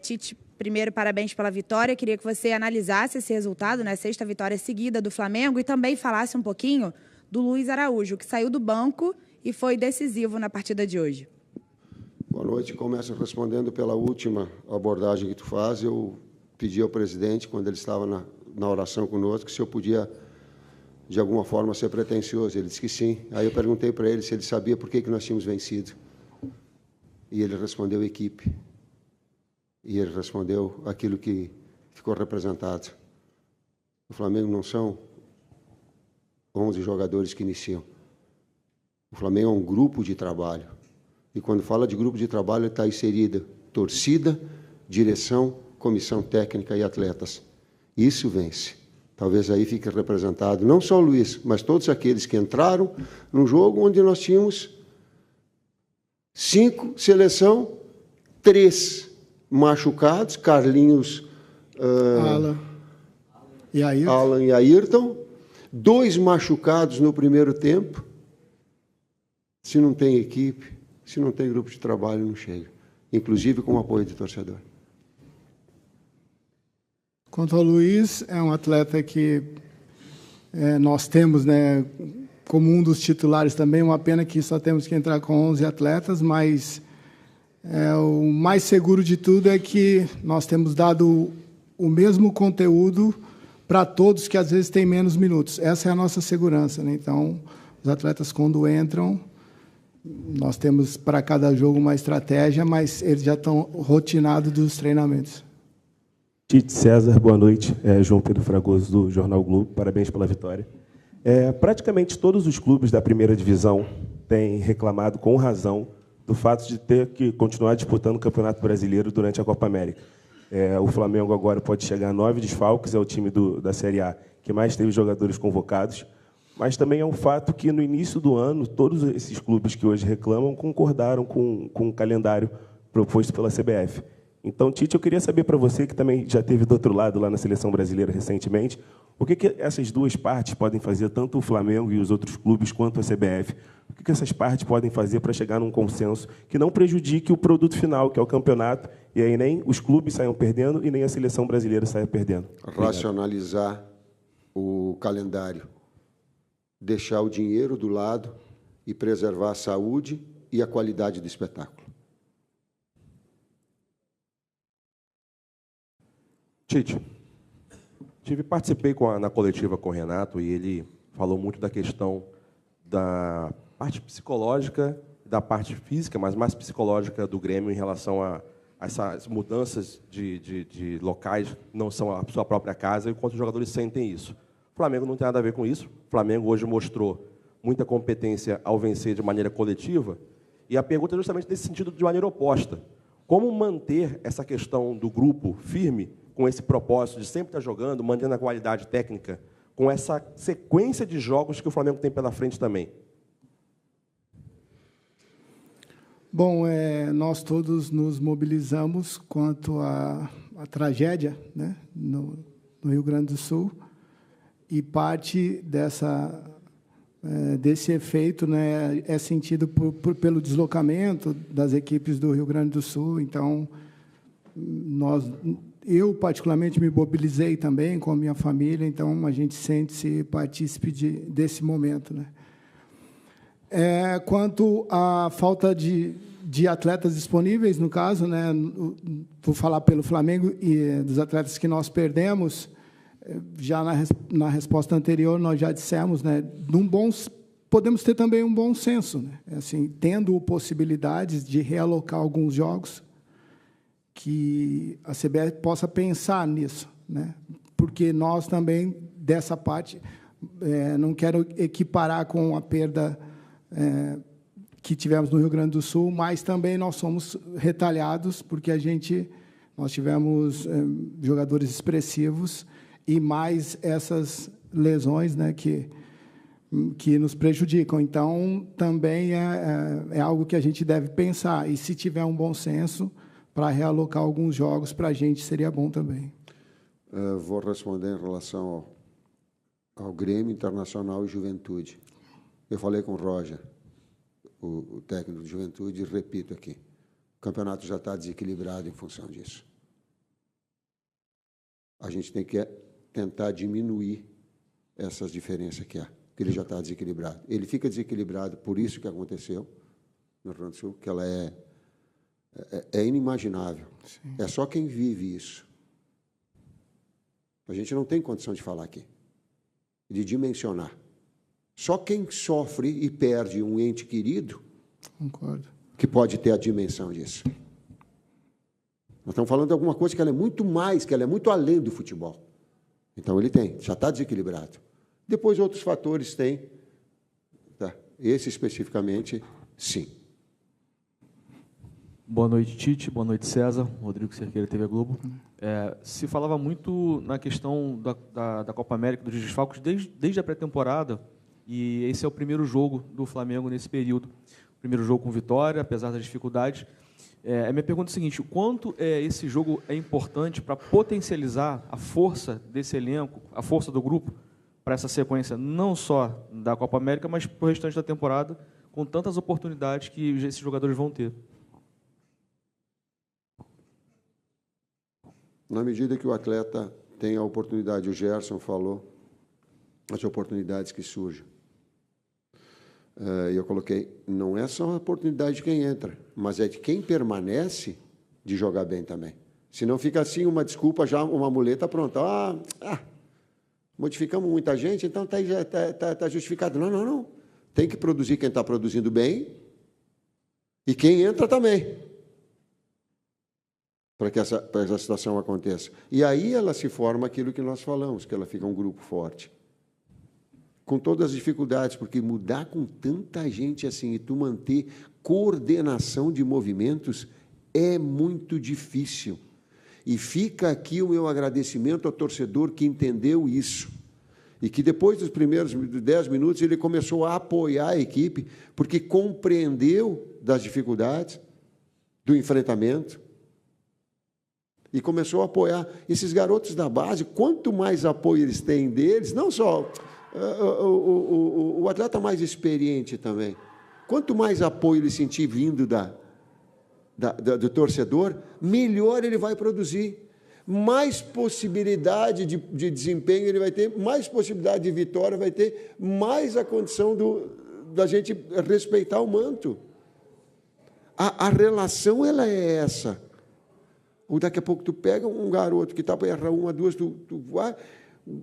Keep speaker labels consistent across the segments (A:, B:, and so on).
A: Tite, primeiro, parabéns pela vitória. Queria que você analisasse esse resultado, né? Sexta vitória seguida do Flamengo, e também falasse um pouquinho do Luiz Araújo, que saiu do banco e foi decisivo na partida de hoje.
B: Boa noite. Começo respondendo pela última abordagem que tu faz. Eu pedi ao presidente, quando ele estava na oração conosco, se eu podia, de alguma forma, ser pretensioso. Ele disse que sim. Aí eu perguntei para ele se ele sabia por que nós tínhamos vencido. E ele respondeu equipe. E ele respondeu aquilo que ficou representado. O Flamengo não são 11 jogadores que iniciam. O Flamengo é um grupo de trabalho. E quando fala de grupo de trabalho, está inserida torcida, direção, comissão técnica e atletas. Isso vence. Talvez aí fique representado não só o Luiz, mas todos aqueles que entraram num jogo onde nós tínhamos 5 seleção, 3 machucados, Carlinhos, Alan e Ayrton, 2 machucados no primeiro tempo. Se não tem equipe, se não tem grupo de trabalho, não chega. Inclusive com o apoio do torcedor.
C: Quanto ao Luiz, é um atleta que nós temos, né, como um dos titulares também. Uma pena que só temos que entrar com 11 atletas, mas o mais seguro de tudo é que nós temos dado o mesmo conteúdo para todos que às vezes têm menos minutos. Essa é a nossa segurança, né? Então, os atletas, quando entram, nós temos para cada jogo uma estratégia, mas eles já estão rotinados dos treinamentos.
D: Tite, César, boa noite. João Pedro Fragoso, do Jornal Globo. Parabéns pela vitória. Praticamente todos os clubes da primeira divisão têm reclamado, com razão, do fato de ter que continuar disputando o Campeonato Brasileiro durante a Copa América. O Flamengo agora pode chegar a 9 desfalques, é o time da Série A que mais teve jogadores convocados, mas também é um fato que, no início do ano, todos esses clubes que hoje reclamam concordaram com o calendário proposto pela CBF. Então, Tite, eu queria saber para você, que também já esteve do outro lado lá na Seleção Brasileira recentemente, o que essas duas partes podem fazer, tanto o Flamengo e os outros clubes, quanto a CBF? O que essas partes podem fazer para chegar num consenso que não prejudique o produto final, que é o campeonato, e aí nem os clubes saiam perdendo e nem a Seleção Brasileira saia perdendo?
B: Racionalizar o calendário, deixar o dinheiro do lado e preservar a saúde e a qualidade do espetáculo.
E: Tite, participei na coletiva com o Renato e ele falou muito da questão da parte psicológica, da parte física, mas mais psicológica do Grêmio em relação a essas mudanças de locais que não são a sua própria casa e quanto os jogadores sentem isso. O Flamengo não tem nada a ver com isso. O Flamengo hoje mostrou muita competência ao vencer de maneira coletiva. E a pergunta é justamente nesse sentido, de maneira oposta. Como manter essa questão do grupo firme, com esse propósito de sempre estar jogando, mantendo a qualidade técnica, com essa sequência de jogos que o Flamengo tem pela frente também?
C: Bom, nós todos nos mobilizamos quanto à tragédia, né, no Rio Grande do Sul, e parte desse efeito, né, é sentido pelo deslocamento das equipes do Rio Grande do Sul. Então, eu particularmente me mobilizei também com a minha família, então a gente sente-se partícipe desse momento, né? Quanto à falta de atletas disponíveis, no caso, né, vou falar pelo Flamengo e dos atletas que nós perdemos. Já na resposta anterior, nós já dissemos, né, podemos ter também um bom senso, né? Assim, tendo possibilidades de realocar alguns jogos, que a CBF possa pensar nisso, né? Porque nós também, dessa parte, não quero equiparar com a perda que tivemos no Rio Grande do Sul, mas também nós somos retalhados, porque nós tivemos jogadores expressivos e mais essas lesões, né, que nos prejudicam. Então, também é algo que a gente deve pensar. E, se tiver um bom senso, para realocar alguns jogos, para a gente seria bom também.
B: Vou responder em relação ao Grêmio, Internacional e Juventude. Eu falei com o Roger, o técnico de Juventude, e repito aqui, o campeonato já está desequilibrado em função disso. A gente tem que tentar diminuir essas diferenças que há, que ele já está desequilibrado. Ele fica desequilibrado por isso que aconteceu no Rio Grande do Sul, que ela é inimaginável. Sim. É só quem vive isso. A gente não tem condição de falar aqui, de dimensionar. Só quem sofre e perde um ente querido,
C: concordo,
B: que pode ter a dimensão disso. Nós estamos falando de alguma coisa que ela é muito mais, que ela é muito além do futebol. Então, ele já está desequilibrado. Depois, outros fatores têm. Tá? Esse, especificamente, sim.
F: Boa noite, Tite. Boa noite, César. Rodrigo Cerqueira, TV Globo. Se falava muito na questão da Copa América, dos desfalques, desde a pré-temporada, e esse é o primeiro jogo do Flamengo nesse período. Primeiro jogo com vitória, apesar das dificuldades. A minha pergunta é a seguinte: o quanto esse jogo é importante para potencializar a força desse elenco, a força do grupo, para essa sequência, não só da Copa América, mas para o restante da temporada, com tantas oportunidades que esses jogadores vão ter?
B: Na medida que o atleta tem a oportunidade, o Gerson falou, as oportunidades que surgem. Eu coloquei, não é só a oportunidade de quem entra, mas é de quem permanece de jogar bem também. Se não fica assim, uma desculpa, já uma muleta pronta. Modificamos muita gente, então está justificado. Não. Tem que produzir quem está produzindo bem e quem entra também, para que essa situação aconteça. E aí ela se forma aquilo que nós falamos, que ela fica um grupo forte. Com todas as dificuldades, porque mudar com tanta gente assim e tu manter coordenação de movimentos é muito difícil. E fica aqui o meu agradecimento ao torcedor que entendeu isso. E que depois dos primeiros 10 minutos ele começou a apoiar a equipe, porque compreendeu das dificuldades, do enfrentamento, e começou a apoiar. Esses garotos da base, quanto mais apoio eles têm deles, não só o atleta mais experiente também, quanto mais apoio ele sentir vindo do torcedor, melhor ele vai produzir, mais possibilidade de desempenho ele vai ter, mais possibilidade de vitória vai ter, mais a condição da gente respeitar o manto. A relação ela é essa. Ou daqui a pouco tu pega um garoto que está para errar uma, duas, tu vai...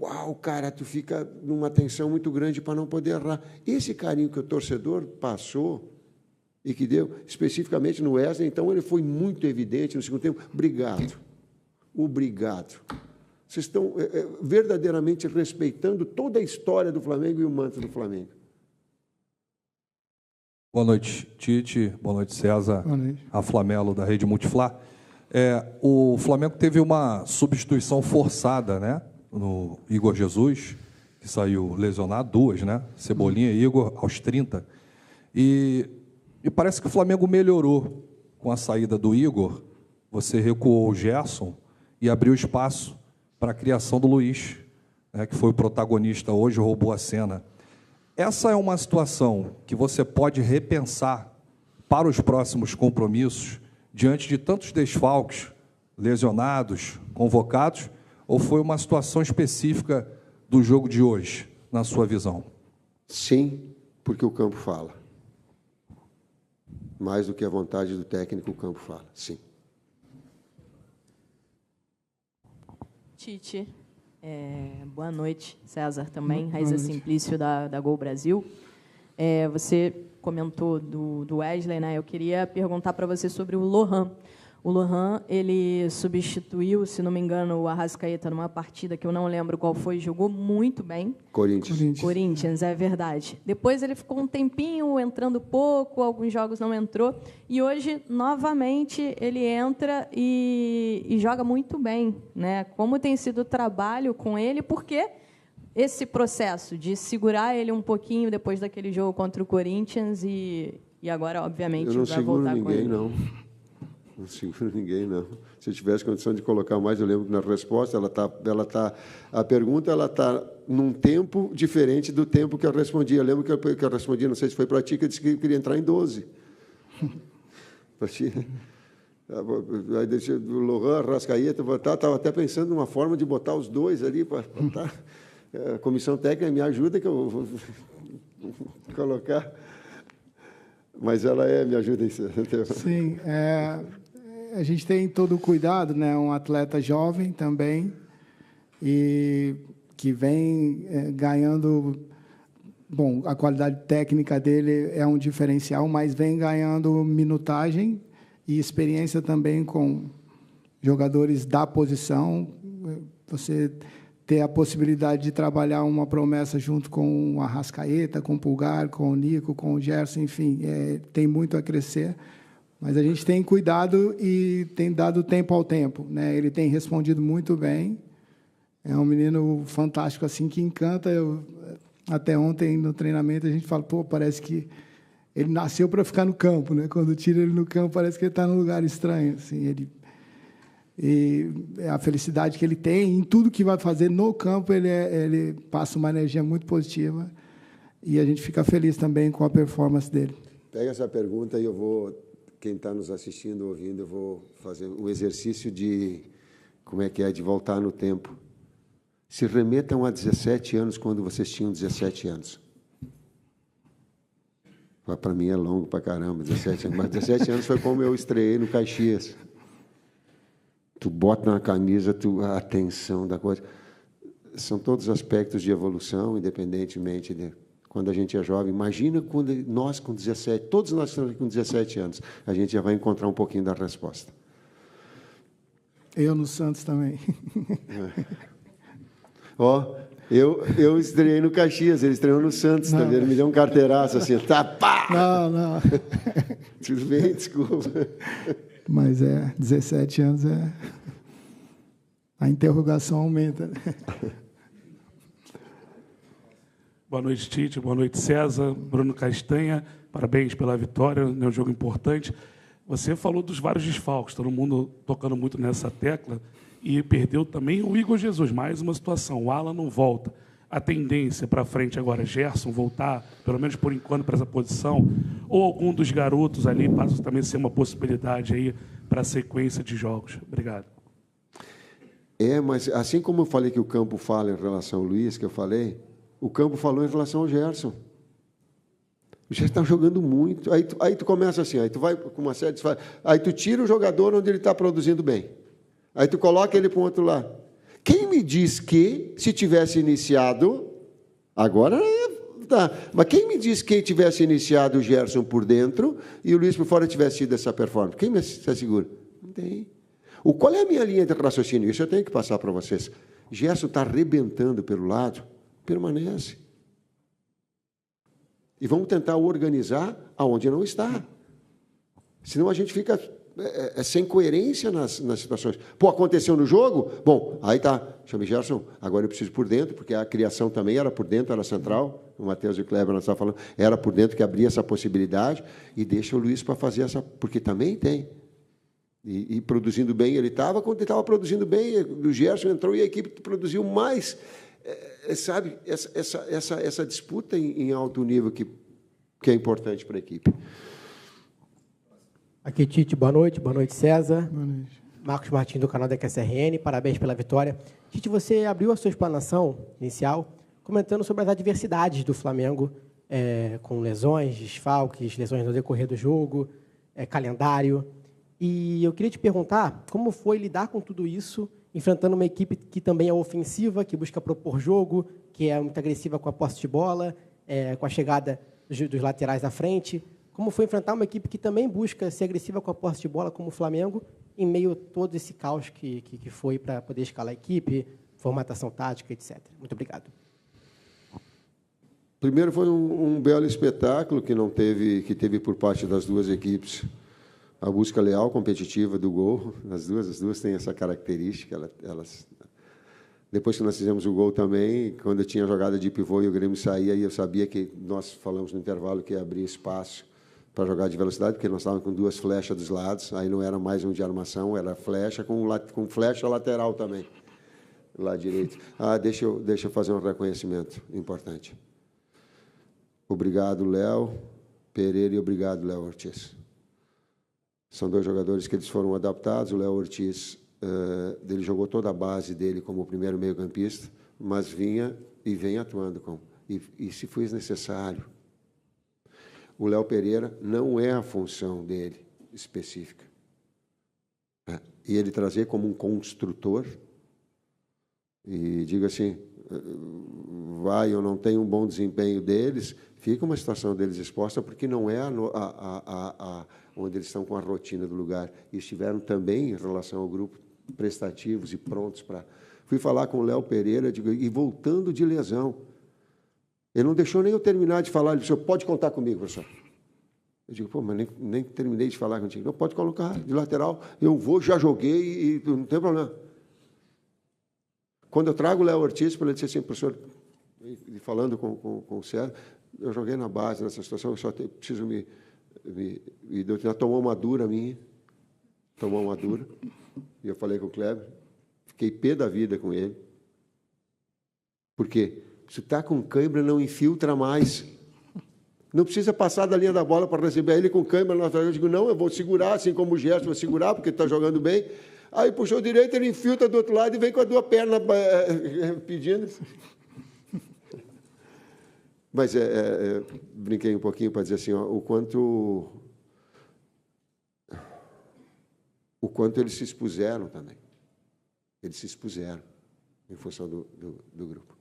B: Uau, cara, tu fica numa tensão muito grande para não poder errar. Esse carinho que o torcedor passou e que deu, especificamente no Wesley, então ele foi muito evidente no segundo tempo. Obrigado. Vocês estão verdadeiramente respeitando toda a história do Flamengo e o manto do Flamengo.
G: Boa noite, Tite. Boa noite, César.
C: Boa noite.
G: A Flamelo, da Rede Multiflá. O Flamengo teve uma substituição forçada, né? No Igor Jesus, que saiu lesionado, 2, né? Cebolinha e Igor, aos 30. E parece que o Flamengo melhorou com a saída do Igor. Você recuou o Gerson e abriu espaço para a criação do Luiz, né, que foi o protagonista hoje, roubou a cena. Essa é uma situação que você pode repensar para os próximos compromissos, diante de tantos desfalques, lesionados, convocados, ou foi uma situação específica do jogo de hoje, na sua visão?
B: Sim, porque o campo fala. Mais do que a vontade do técnico, o campo fala, sim.
H: Tite, boa noite, César também, Raíza Simplício da Gol Brasil. Você comentou do Wesley, né? Eu queria perguntar para você sobre o Lohan. O Lohan, ele substituiu, se não me engano, o Arrascaeta numa partida que eu não lembro qual foi, jogou muito bem. Corinthians, é verdade. Depois ele ficou um tempinho entrando pouco, alguns jogos não entrou, e hoje, novamente, ele entra e joga muito bem, né? Como tem sido o trabalho com ele, porque esse processo de segurar ele um pouquinho depois daquele jogo contra o Corinthians e agora, obviamente, vai voltar com ele.
B: Não seguro ninguém, não. Se eu tivesse condição de colocar mais, eu lembro que na resposta, a pergunta está num tempo diferente do tempo que eu respondi. Eu lembro que eu respondi, não sei se foi para ti, que eu disse que eu queria entrar em 12. Para ti. Aí deixei o Lohan, Arrascaeta, estava até pensando numa forma de botar os dois ali para botar. A comissão técnica me ajuda que eu vou colocar. Mas ela me ajuda isso.
C: Sim, a gente tem todo o cuidado, né? Um atleta jovem também, e que vem ganhando... Bom, a qualidade técnica dele é um diferencial, mas vem ganhando minutagem e experiência também com jogadores da posição. Você ter a possibilidade de trabalhar uma promessa junto com o Arrascaeta, com o Pulgar, com o Nico, com o Gerson, enfim, tem muito a crescer. Mas a gente tem cuidado e tem dado tempo ao tempo, né? Ele tem respondido muito bem. É um menino fantástico, assim, que encanta. Até ontem, no treinamento, a gente fala, pô, parece que ele nasceu para ficar no campo, né? Quando tira ele no campo, parece que ele está num lugar estranho, assim. E a felicidade que ele tem em tudo que vai fazer no campo, ele passa uma energia muito positiva, e a gente fica feliz também com a performance dele.
B: Pega essa pergunta e eu vou, quem está nos assistindo, ouvindo, eu vou fazer um exercício de, de voltar no tempo. Se remetam a 17 anos, quando vocês tinham 17 anos. Para mim é longo para caramba, 17 anos. Mas 17 anos foi como eu estreiei no Caxias. Tu bota na camisa, a atenção da coisa. São todos aspectos de evolução, independentemente de quando a gente é jovem. Imagina quando nós com 17, todos nós estamos com 17 anos, a gente já vai encontrar um pouquinho da resposta.
C: Eu no Santos também.
B: Eu estreiei no Caxias, ele estreou no Santos também, ele me deu um carteiraço assim, tá, pá!
C: Não.
B: Tudo bem, desculpa.
C: Mas 17 anos a interrogação aumenta.
I: Boa noite, Tite, boa noite, César, Bruno Castanha, parabéns pela vitória, é um jogo importante. Você falou dos vários desfalques, todo mundo tocando muito nessa tecla, e perdeu também o Igor Jesus, mais uma situação, o Alan não volta. A tendência para frente agora, Gerson voltar, pelo menos por enquanto, para essa posição, ou algum dos garotos ali passa também a ser uma possibilidade aí para a sequência de jogos. Obrigado.
B: Mas assim como eu falei que o campo fala em relação ao Luiz, que eu falei, o campo falou em relação ao Gerson. O Gerson está jogando muito. Aí tu começa assim, aí tu vai com uma série de... Aí tu tira o jogador onde ele está produzindo bem. Aí tu coloca ele para o outro lado. Quem me diz que, se tivesse iniciado, agora tá, mas quem me diz que tivesse iniciado o Gerson por dentro e o Luiz por fora tivesse tido essa performance? Quem me assegura? Não tem. Qual é a minha linha de raciocínio? Isso eu tenho que passar para vocês. Gerson está arrebentando pelo lado, permanece. E vamos tentar organizar aonde não está. Senão a gente fica... sem coerência nas situações. Pô, aconteceu no jogo? Bom, aí tá. Chame Gerson, agora eu preciso por dentro, porque a criação também era por dentro, era central. O Matheus e o Kleber nós estávamos falando, era por dentro que abria essa possibilidade, e deixa o Luiz para fazer essa, porque também tem. E produzindo bem ele estava, quando ele estava produzindo bem, o Gerson entrou e a equipe produziu mais. Sabe, essa disputa em alto nível que é importante para a equipe.
J: Aqui, Tite, boa noite, César.
C: Boa noite.
J: Marcos Martins, do canal da QSRN, parabéns pela vitória. Tite, você abriu a sua explanação inicial comentando sobre as adversidades do Flamengo, com lesões, desfalques, lesões no decorrer do jogo, calendário. E eu queria te perguntar como foi lidar com tudo isso, enfrentando uma equipe que também é ofensiva, que busca propor jogo, que é muito agressiva com a posse de bola, com a chegada dos laterais à frente. Como foi enfrentar uma equipe que também busca ser agressiva com a posse de bola, como o Flamengo, em meio a todo esse caos que foi para poder escalar a equipe, formatação tática, etc. Muito obrigado.
B: Primeiro, foi um belo espetáculo que teve por parte das duas equipes a busca leal, competitiva do gol. As duas têm essa característica. Depois que nós fizemos o gol também, quando eu tinha jogada de pivô e o Grêmio saía, e eu sabia que nós falamos no intervalo que ia abrir espaço para jogar de velocidade, porque nós estávamos com duas flechas dos lados, aí não era mais um de armação, era flecha com flecha lateral também, lá direito. Deixa eu fazer um reconhecimento importante. Obrigado, Léo Pereira, e obrigado, Léo Ortiz. São 2 jogadores que eles foram adaptados. O Léo Ortiz, ele jogou toda a base dele como primeiro meio-campista, mas vinha e vem atuando e se for necessário. O Léo Pereira não é a função dele específica. E ele trazer como um construtor, e diga assim, vai ou não tem um bom desempenho deles, fica uma situação deles exposta, porque não é onde eles estão com a rotina do lugar. E estiveram também, em relação ao grupo, prestativos e prontos para... Fui falar com o Léo Pereira, digo, e voltando de lesão. Ele não deixou nem eu terminar de falar. Ele disse, pode contar comigo, professor. Eu digo, pô, mas nem terminei de falar contigo. Não, pode colocar de lateral. Eu vou, já joguei e não tem problema. Quando eu trago o Léo Ortiz, para ele dizer assim, professor, falando com o Sérgio, eu joguei na base nessa situação, eu só preciso me doutrinar. Tomou uma dura minha. Tomou uma dura. E eu falei com o Kleber. Fiquei pé da vida com ele. Por quê? Se está com cãibra, não infiltra mais. Não precisa passar da linha da bola para receber ele com cãibra. Eu digo, não, eu vou segurar, assim como o Gerson vai segurar, porque está jogando bem. Aí puxou direito, ele infiltra do outro lado e vem com a 2 pernas pedindo. Mas brinquei um pouquinho para dizer assim, ó, o quanto eles se expuseram também. Eles se expuseram em função do grupo.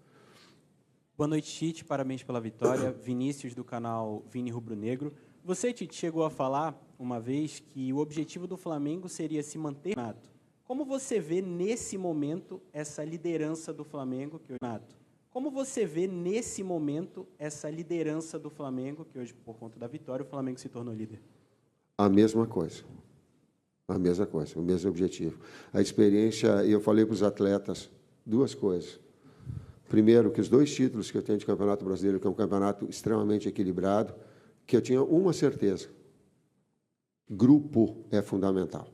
K: Boa noite, Tite. Parabéns pela vitória. Vinícius, do canal Vini Rubro Negro. Você, Tite, chegou a falar uma vez que o objetivo do Flamengo seria se manter nato. Como você vê, nesse momento, essa liderança do Flamengo, que hoje nato? Como você vê, nesse momento, essa liderança do Flamengo, que hoje, por conta da vitória, o Flamengo se tornou líder?
B: A mesma coisa. A mesma coisa, o mesmo objetivo. A experiência, e eu falei para os atletas 2 coisas. Primeiro, que os 2 títulos que eu tenho de Campeonato Brasileiro, que é um campeonato extremamente equilibrado, que eu tinha uma certeza. Grupo é fundamental.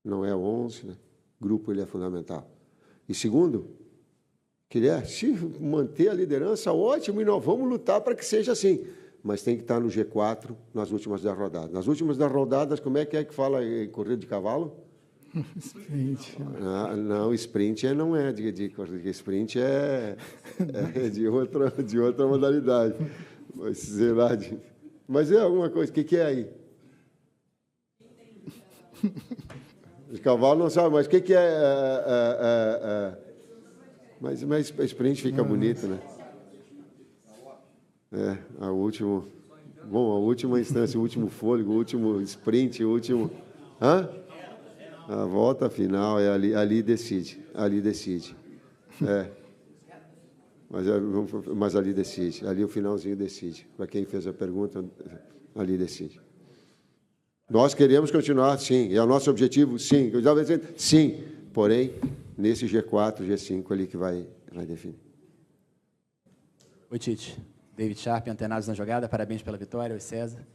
B: Não é 11, né? Grupo ele é fundamental. E segundo, que se manter a liderança, ótimo, e nós vamos lutar para que seja assim. Mas tem que estar no G4 nas últimas 10 rodadas. Nas últimas 10 rodadas, como é que fala em corrida de cavalo?
C: Sprint.
B: Não, sprint não é de corrida. Sprint é de outra modalidade. Mas, sei lá, mas é alguma coisa. O que é aí? De cavalo não sabe, mas o que é? Mas sprint fica bonito, né? A última instância, o último fôlego, o último sprint, o último... Hã? A volta final é ali decide. Ali decide. Mas ali decide. Ali o finalzinho decide. Para quem fez a pergunta, ali decide. Nós queremos continuar, sim. É o nosso objetivo, sim. Eu estava dizendo, sim. Porém, nesse G4, G5 ali que vai definir.
L: Oi, Tite. David Sharp, Antenados na Jogada. Parabéns pela vitória, oi, César.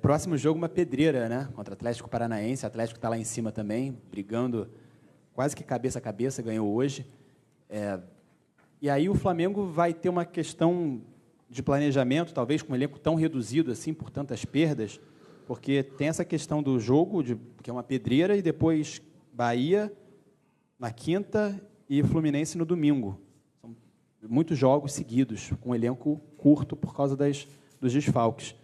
L: Próximo jogo, uma pedreira, né? Contra o Atlético Paranaense. O Atlético está lá em cima também, brigando quase que cabeça a cabeça, ganhou hoje. E aí o Flamengo vai ter uma questão de planejamento, talvez com um elenco tão reduzido assim, por tantas perdas, porque tem essa questão do jogo, que é uma pedreira, e depois Bahia na quinta e Fluminense no domingo. São muitos jogos seguidos, com um elenco curto por causa dos desfalques.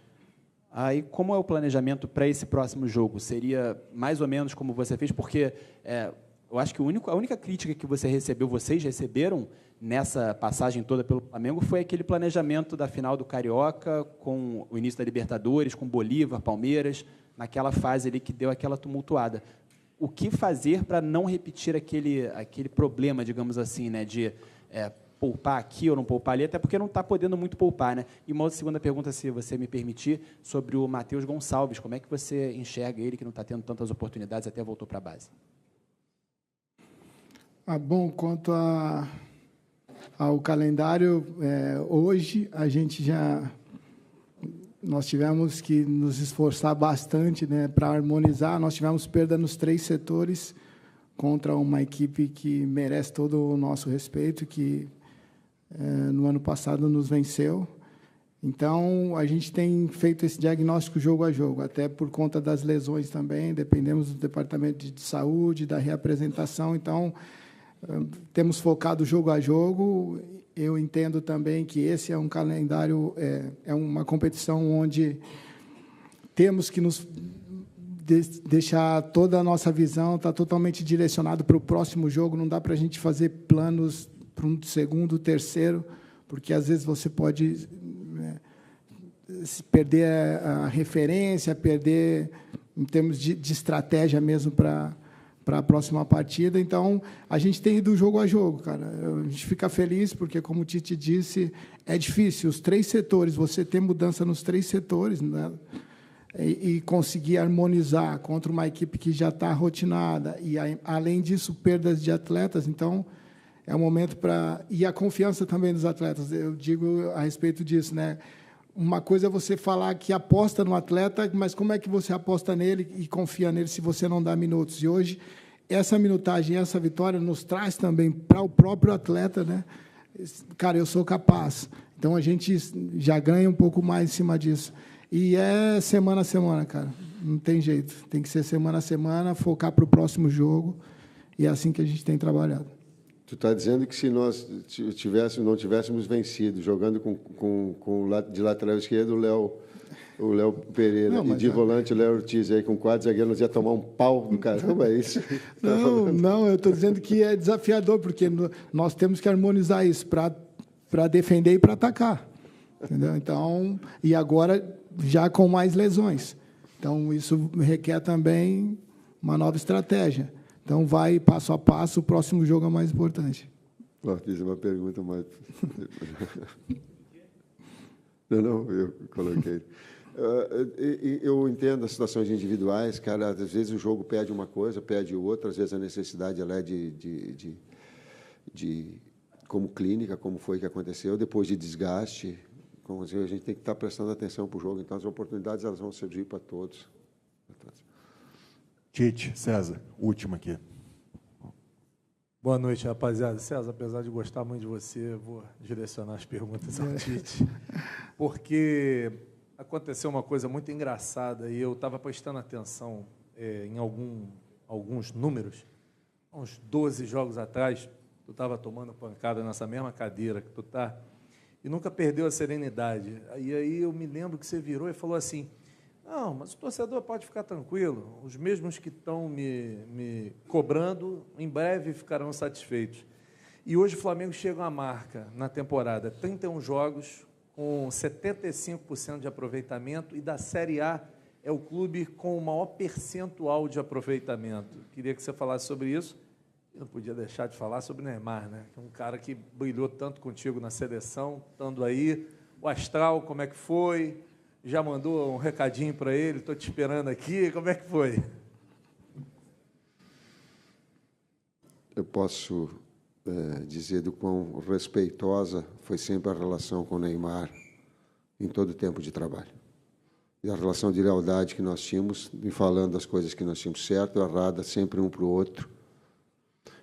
L: Aí, como é o planejamento para esse próximo jogo? Seria mais ou menos como você fez? Porque eu acho que a única crítica que vocês receberam nessa passagem toda pelo Flamengo foi aquele planejamento da final do Carioca, com o início da Libertadores, com Bolívar, Palmeiras, naquela fase ali que deu aquela tumultuada. O que fazer para não repetir aquele problema, digamos assim, né, de poupar aqui ou não poupar ali, até porque não está podendo muito poupar, né? E uma segunda pergunta, se você me permitir, sobre o Matheus Gonçalves. Como é que você enxerga ele, que não está tendo tantas oportunidades, até voltou para a base?
C: Bom, quanto ao calendário, hoje nós tivemos que nos esforçar bastante, né, para harmonizar. Nós tivemos perda nos 3 setores contra uma equipe que merece todo o nosso respeito, que no ano passado nos venceu. Então, a gente tem feito esse diagnóstico jogo a jogo, até por conta das lesões também, dependemos do departamento de saúde, da reapresentação. Então, temos focado jogo a jogo. Eu entendo também que esse é um calendário, é uma competição onde temos que nos deixar toda a nossa visão, está totalmente direcionado para o próximo jogo, não dá para a gente fazer planos para um segundo, terceiro, porque às vezes você pode perder a referência, perder em termos de estratégia mesmo para a próxima partida. Então, a gente tem ido jogo a jogo, cara. A gente fica feliz porque, como o Tite disse, é difícil. Os 3 setores, você tem mudança nos 3 setores, né? E conseguir harmonizar contra uma equipe que já está rotinada. E, além disso, perdas de atletas. Então, é um momento para... E a confiança também dos atletas. Eu digo a respeito disso, né? Uma coisa é você falar que aposta no atleta, mas como é que você aposta nele e confia nele se você não dá minutos? E hoje, essa minutagem, essa vitória nos traz também para o próprio atleta, né? Cara, eu sou capaz. Então, a gente já ganha um pouco mais em cima disso. E é semana a semana, cara. Não tem jeito. Tem que ser semana a semana, focar para o próximo jogo. E é assim que a gente tem trabalhado.
B: Tu está dizendo que se nós não tivéssemos vencido, jogando de lateral esquerdo o Léo Pereira e de volante o Léo Ortiz, aí com 4 zagueiros, nós ia tomar um pau do caramba, é isso?
C: Não, eu estou dizendo que é desafiador, porque nós temos que harmonizar isso para defender e para atacar. Entendeu? Então, e agora já com mais lesões. Então, isso requer também uma nova estratégia. Então, vai passo a passo, o próximo jogo é o mais importante.
B: Fiz uma pergunta mais... Não, eu coloquei. Eu entendo as situações individuais, cara, às vezes o jogo pede uma coisa, pede outra, às vezes a necessidade ela é como clínica, como foi que aconteceu, depois de desgaste, como a gente tem que estar prestando atenção para o jogo, então as oportunidades elas vão servir para todos.
M: Tite, César, última aqui.
N: Boa noite, rapaziada. César, apesar de gostar muito de você, eu vou direcionar as perguntas ao Tite, porque aconteceu uma coisa muito engraçada e eu estava prestando atenção em alguns números. Há uns 12 jogos atrás, tu estava tomando pancada nessa mesma cadeira que tu está e nunca perdeu a serenidade. E aí eu me lembro que você virou e falou assim, não, mas o torcedor pode ficar tranquilo, os mesmos que estão me cobrando, em breve ficarão satisfeitos. E hoje o Flamengo chega a uma marca na temporada, 31 jogos, com 75% de aproveitamento, e da Série A é o clube com o maior percentual de aproveitamento. Queria que você falasse sobre isso. Eu não podia deixar de falar sobre o Neymar, né? Um cara que brilhou tanto contigo na seleção, estando aí. O astral, como é que foi? Já mandou um recadinho para ele? Estou te esperando aqui. Como é que foi?
B: Eu posso dizer do quão respeitosa foi sempre a relação com o Neymar em todo o tempo de trabalho. E a relação de lealdade que nós tínhamos, em falando as coisas que nós tínhamos certo ou errada, sempre um para o outro.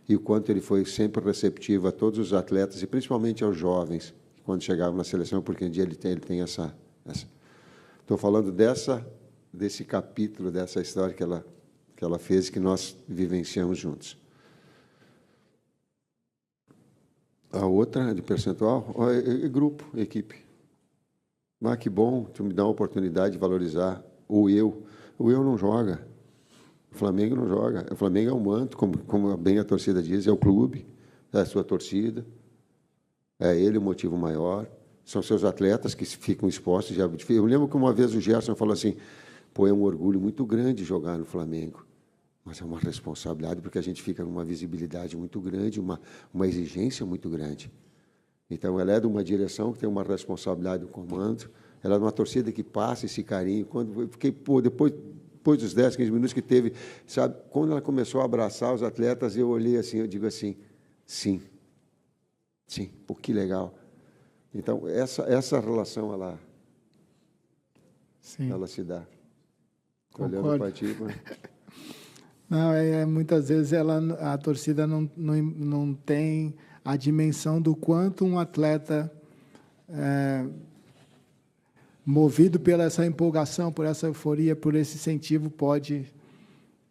B: E o quanto ele foi sempre receptivo a todos os atletas, e principalmente aos jovens, quando chegavam na seleção, porque um dia ele tem essa... Estou falando desse capítulo, dessa história que ela fez e que nós vivenciamos juntos. A outra, de percentual, é grupo, equipe. Mas que bom, tu me dá a oportunidade de valorizar o eu. O eu não joga. O Flamengo não joga. O Flamengo é um manto, como bem a torcida diz, é o clube, é a sua torcida, é ele o motivo maior, são seus atletas que ficam expostos. Eu lembro que uma vez o Gerson falou assim, pô, é um orgulho muito grande jogar no Flamengo, mas é uma responsabilidade, porque a gente fica com uma visibilidade muito grande, uma exigência muito grande. Então, ela é de uma direção que tem uma responsabilidade do comando, ela é de uma torcida que passa esse carinho. Quando eu fiquei, pô, depois dos 10, 15 minutos que teve, sabe, quando ela começou a abraçar os atletas, eu olhei assim, eu digo assim, sim, pô, que legal. Então, essa relação, ela se dá. Olhando para ti, mas...
C: Não, muitas vezes a torcida não tem a dimensão do quanto um atleta movido pela essa empolgação, por essa euforia, por esse incentivo, pode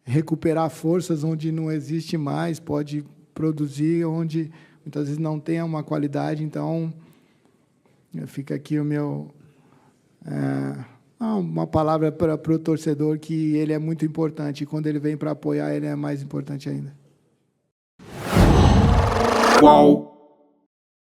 C: recuperar forças onde não existe mais, pode produzir onde muitas vezes não tem uma qualidade. Então, fica aqui o meu uma palavra para o torcedor, que ele é muito importante, e quando ele vem para apoiar, ele é mais importante ainda.
O: Qual?